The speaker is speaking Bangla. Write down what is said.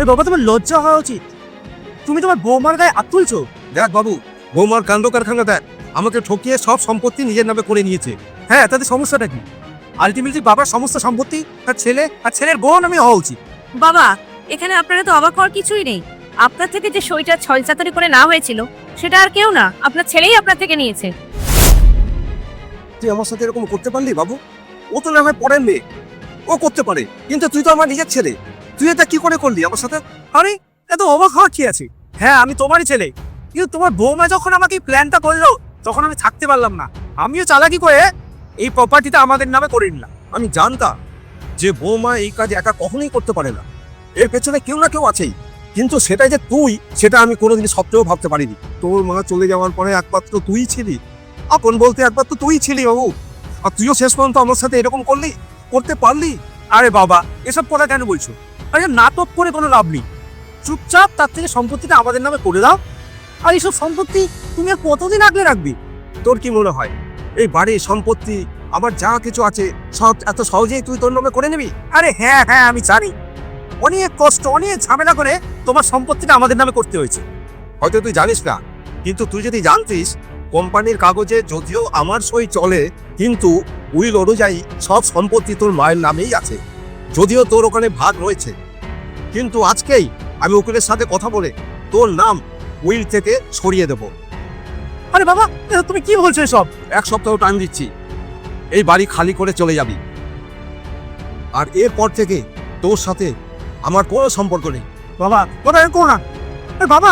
আরে বাবা, তোমার লজ্জা হওয়া উচিত। তুমি তোমার বৌমার গায়ে হাত তুলছো। দেখ বাবু, বৌমার কাণ্ড কারখানা দেখ। আমাকে ঠকিয়ে সব সম্পত্তি নিজের নামে করে নিয়েছে। হ্যাঁ, তাতে সমস্যাটা কি? আলটিমেটলি বাবার সমস্ত সম্পত্তি আর ছেলে আর ছেলের বোন আমি হওয়া উচিত। বাবা, এখানে আপনারা তো অবাক হওয়ার কিছুই নেই। আপনার থেকে যে সইটা ছলচাতুরি করে না হয়েছিল, সেটা আর কেউ না, আপনার ছেলেই আপনার থেকে নিয়েছে। তুই আমার সাথে এরকম করতে পারলি বাবু? ও তো না হয় পরের মেয়ে, ও করতে পারে, কিন্তু তুই তো আমার নিজের ছেলে। তুই এটা কি করে করলি আমার সাথে? আরে এত অবাক হওয়ার কি আছে? হ্যাঁ, আমি তোমারই ছেলে, কিন্তু তোমার বৌমা যখন আমাকে এই প্ল্যানটা করলো, তখন আমি থাকতে পারলাম না। আমিও চালাকি করে এই প্রপার্টিটা আমাদের নামে করে নিলাম। আমি জানতাম যে বৌমা এই কাজ একা কখনোই করতে পারে না, এর পেছনে কেউ না কেউ আছেই। কিন্তু সেটাই যে তুই, সেটা আমি কোনোদিন স্বপ্নেও ভাবতে পারিনি। তোর মা চলে যাওয়ার পরে একমাত্র তুই ছিলি, আপন বলতে একমাত্র তুই ছিলি বাবু। আর তুইও শেষ পর্যন্ত আমার সাথে এরকম করতে পারলি। আরে বাবা, এসব কথা কেন বলছো? আরে নাটক করে কোনো লাভ নেই। চুপচাপ তার থেকে সম্পত্তিটা আমাদের নামে করে দাও। আর এইসব সম্পত্তি তুমি আর কতদিন আগলে রাখবি? তোর কি মনে হয় এই বাড়ি সম্পত্তি আমার যা কিছু আছে সব এত সহজেই তুই তোর নামে করে নিবি? আরে হ্যাঁ হ্যাঁ, আমি জানি অনেক কষ্ট, অনেক ঝামেলা করে তোমার সম্পত্তিটা আমাদের নামে করতে হয়েছে। হয়তো তুই জানিস না, কিন্তু তুই যদি জানতিস, কোম্পানির কাগজে যদিও আমার সই চলে, কিন্তু উইল অনুযায়ী সব সম্পত্তি তোর মায়ের নামেই আছে। যদিও তোর ওখানে ভাগ রয়েছে, কিন্তু আজকেই আমি উকিলের সাথে কথা বলে তোর নাম উইল থেকে সরিয়ে দেব। আরে বাবা, তুমি কি বলছো এসব? 1 সপ্তাহ টাইম দিচ্ছি, এই বাড়ি খালি করে চলে যাবি। আর এরপর থেকে তোর সাথে আমার কোনো সম্পর্ক নেই। বাবা, কথা এরকম না। আরে বাবা,